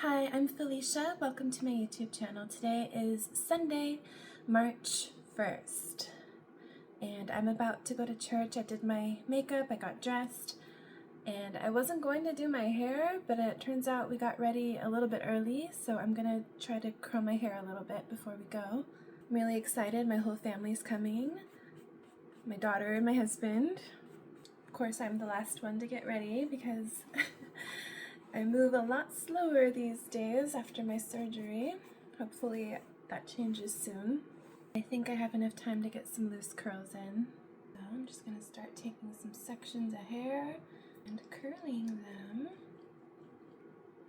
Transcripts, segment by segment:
Hi, I'm Felicia. Welcome to my YouTube channel. Today is Sunday, March 1st, and I'm about to go to church. I did my makeup, I got dressed, and I wasn't going to do my hair, but it turns out we got ready a little bit early, so I'm gonna try to curl my hair a little bit before we go. I'm really excited. My whole family's coming. My daughter and my husband. Of course, I'm the last one to get ready because I move a lot slower these days after my surgery. Hopefully that changes soon. I think I have enough time to get some loose curls in. So I'm just going to start taking some sections of hair and curling them.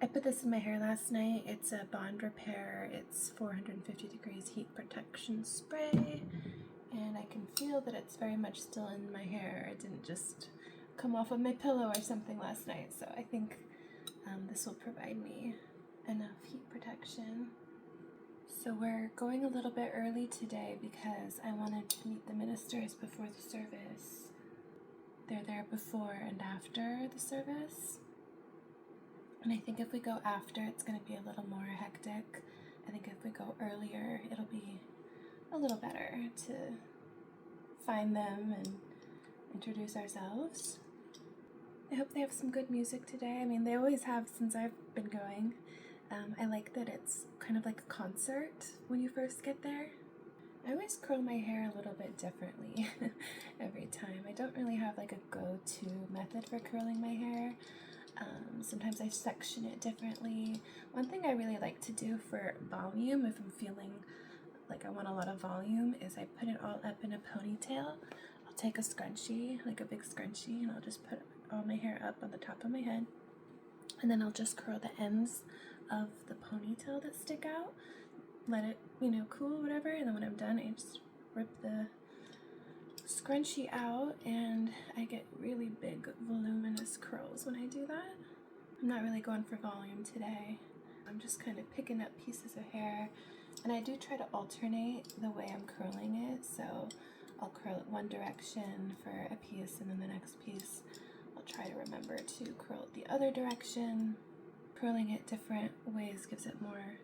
I put this in my hair last night. It's a Bond Repair. It's 450 degrees heat protection spray. And I can feel that it's very much still in my hair. It didn't just come off of my pillow or something last night. So I think this will provide me enough heat protection. So we're going a little bit early today because I wanted to meet the ministers before the service. They're there before and after the service. And I think if we go after, it's going to be a little more hectic. I think if we go earlier, it'll be a little better to find them and introduce ourselves. I hope they have some good music today. I mean, they always have since I've been going. I like that it's kind of like a concert when you first get there. I always curl my hair a little bit differently every time. I don't really have like a go-to method for curling my hair. Sometimes I section it differently. One thing I really like to do for volume, if I'm feeling like I want a lot of volume, is I put it all up in a ponytail. I'll take a scrunchie, like a big scrunchie, and I'll just put all my hair up on the top of my head, and then I'll just curl the ends of the ponytail that stick out, let it, cool, whatever, and then when I'm done, I just rip the scrunchie out, and I get really big, voluminous curls when I do that. I'm not really going for volume today. I'm just kind of picking up pieces of hair, and I do try to alternate the way I'm curling it, so I'll curl it one direction for a piece, and then the next piece I'll try to remember to curl it the other direction. Curling it different ways gives it more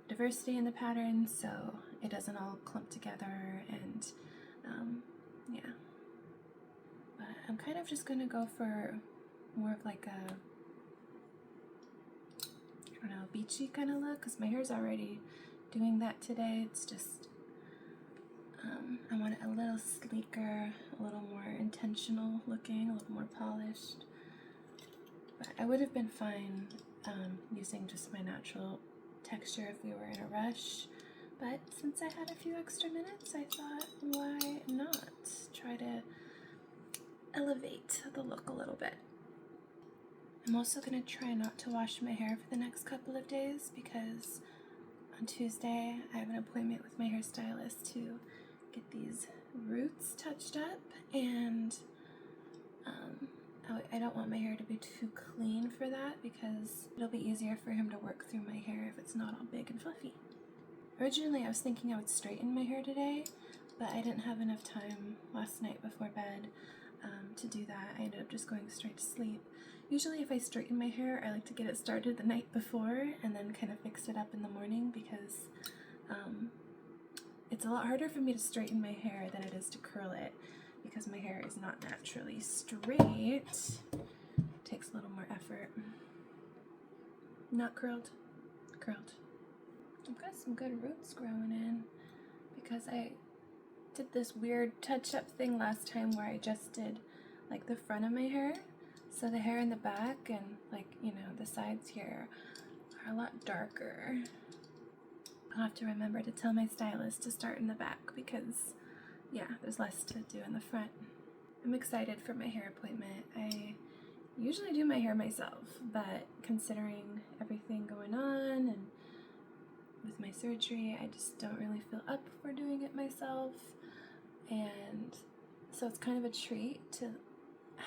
diversity in the pattern, so it doesn't all clump together, and yeah. But I'm kind of just gonna go for more of like a, I don't know, beachy kind of look, because my hair's already doing that today. It's just, I want it a little sleeker, a little more intentional looking, a little more polished. But I would have been fine using just my natural texture if we were in a rush. But since I had a few extra minutes, I thought, why not try to elevate the look a little bit. I'm also going to try not to wash my hair for the next couple of days because on Tuesday I have an appointment with my hairstylist to get these roots touched up, and I don't want my hair to be too clean for that because it'll be easier for him to work through my hair if it's not all big and fluffy. Originally I was thinking I would straighten my hair today, but I didn't have enough time last night before bed to do that. I ended up just going straight to sleep. Usually if I straighten my hair, I like to get it started the night before and then kind of fix it up in the morning because it's a lot harder for me to straighten my hair than it is to curl it because my hair is not naturally straight. It takes a little more effort. Not curled, curled. I've got some good roots growing in because I did this weird touch-up thing last time where I just did like the front of my hair, so the hair in the back and the sides here are a lot darker. I'll have to remember to tell my stylist to start in the back because there's less to do in the front. I'm excited for my hair appointment. I usually do my hair myself, but considering everything going on and with my surgery, I just don't really feel up for doing it myself, and so it's kind of a treat to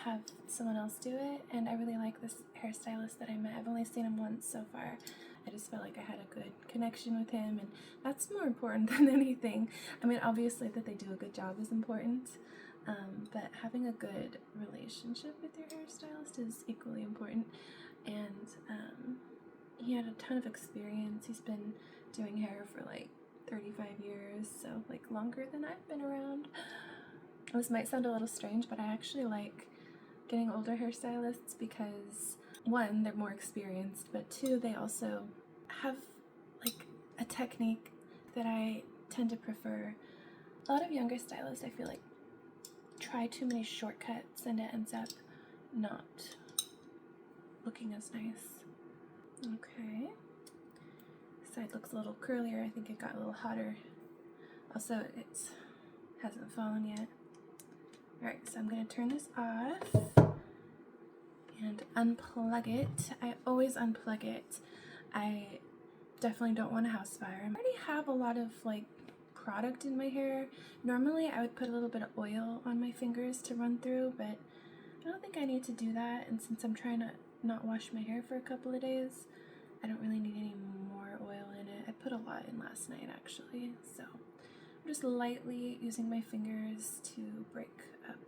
have someone else do it. And I really like this hairstylist that I met. I've only seen him once so far. I just felt like I had a good connection with him, and that's more important than anything. I mean, obviously that they do a good job is important, but having a good relationship with your hairstylist is equally important. And he had a ton of experience. He's been doing hair for like 35 years, so like longer than I've been around. This might sound a little strange, but I actually like getting older hairstylists because one, they're more experienced, but two, they also have like a technique that I tend to prefer. A lot of younger stylists, I feel like, try too many shortcuts and it ends up not looking as nice. Okay. Side looks a little curlier. I think it got a little hotter. Also, it hasn't fallen yet. Alright, so I'm going to turn this off and unplug it. I always unplug it. I definitely don't want a house fire. I already have a lot of like product in my hair. Normally I would put a little bit of oil on my fingers to run through, but I don't think I need to do that, and since I'm trying to not wash my hair for a couple of days, I don't really need any more oil in it. I put a lot in last night actually, so I'm just lightly using my fingers to break up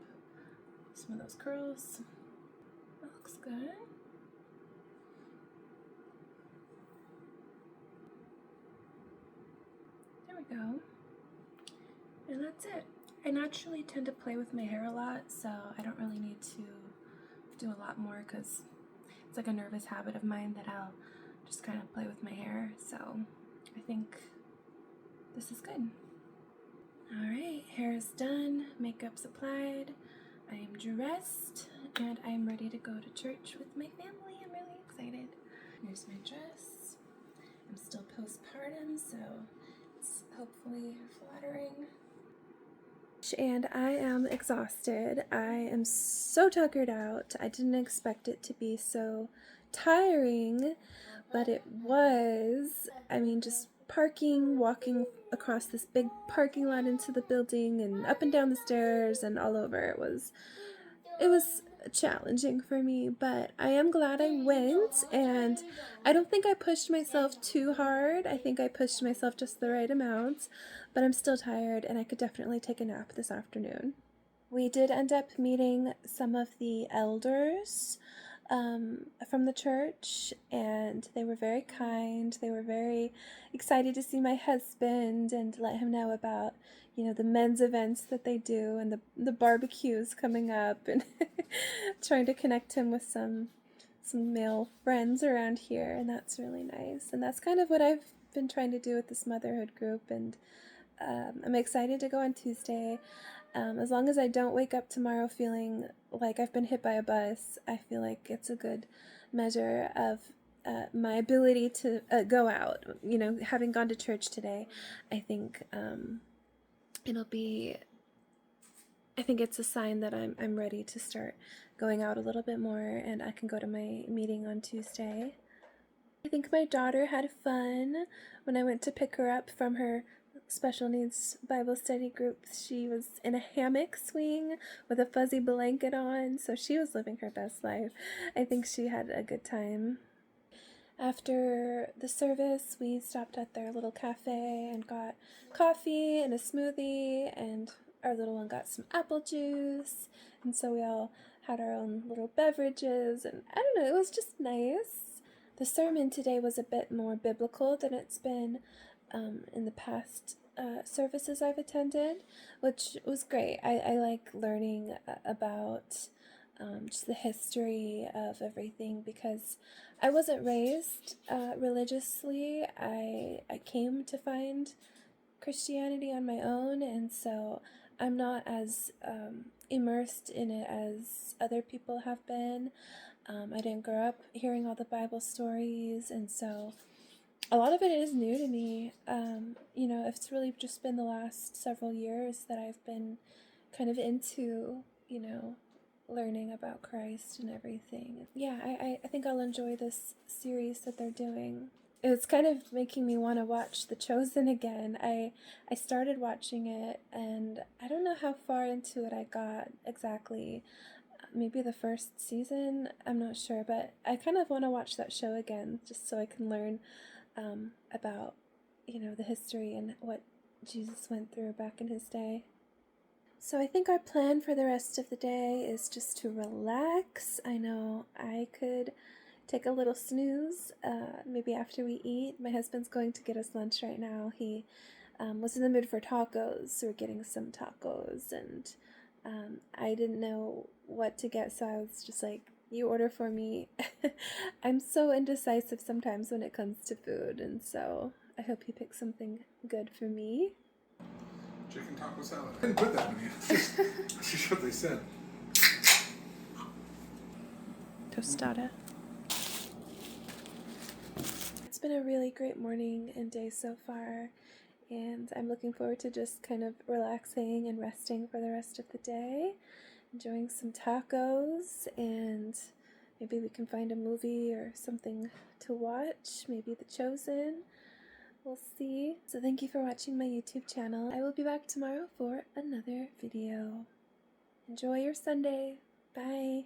some of those curls. That looks good. There we go. And that's it. I naturally tend to play with my hair a lot, so I don't really need to do a lot more because it's like a nervous habit of mine that I'll just kind of play with my hair. So I think this is good. Alright, hair is done, makeup's applied, I am dressed, and I'm ready to go to church with my family. I'm really excited. Here's my dress. I'm still postpartum, so it's hopefully flattering. And I am exhausted. I am so tuckered out. I didn't expect it to be so tiring, but it was. I mean, just walking across this big parking lot into the building and up and down the stairs and all over. It was challenging for me, but I am glad I went, and I don't think I pushed myself too hard. I think I pushed myself just the right amount, but I'm still tired and I could definitely take a nap this afternoon. We did end up meeting some of the elders from the church, and they were very kind. They were very excited to see my husband and let him know about, you know, the men's events that they do and the barbecues coming up, and trying to connect him with some male friends around here, and that's really nice. And that's kind of what I've been trying to do with this motherhood group, and I'm excited to go on Tuesday. As long as I don't wake up tomorrow feeling like I've been hit by a bus, I feel like it's a good measure of my ability to go out. You know, having gone to church today, I think I think it's a sign that I'm ready to start going out a little bit more, and I can go to my meeting on Tuesday. I think my daughter had fun when I went to pick her up from her special needs Bible study group. She was in a hammock swing with a fuzzy blanket on, so she was living her best life. I think she had a good time. After the service, we stopped at their little cafe and got coffee and a smoothie, and our little one got some apple juice, and so we all had our own little beverages, and I don't know, it was just nice. The sermon today was a bit more biblical than it's been in the past services I've attended, which was great. I like learning about just the history of everything, because I wasn't raised religiously. I came to find Christianity on my own, and so I'm not as immersed in it as other people have been. I didn't grow up hearing all the Bible stories, and so a lot of it is new to me. You know, it's really just been the last several years that I've been kind of into, you know, learning about Christ and everything. Yeah, I think I'll enjoy this series that they're doing. It's kind of making me want to watch The Chosen again. I started watching it, and I don't know how far into it I got exactly. Maybe the first season, I'm not sure, but I kind of want to watch that show again just so I can learn about, you know, the history and what Jesus went through back in his day. So I think our plan for the rest of the day is just to relax. I know I could take a little snooze, maybe after we eat. My husband's going to get us lunch right now. He was in the mood for tacos, so we're getting some tacos, and I didn't know what to get, so I was just like, you order for me. I'm so indecisive sometimes when it comes to food, and so I hope you pick something good for me. Chicken taco salad. I didn't put that many. That's just what they said. Tostada. It's been a really great morning and day so far, and I'm looking forward to just kind of relaxing and resting for the rest of the day, enjoying some tacos, and maybe we can find a movie or something to watch, maybe The Chosen. We'll see. So thank you for watching my YouTube channel. I will be back tomorrow for another video. Enjoy your Sunday. Bye.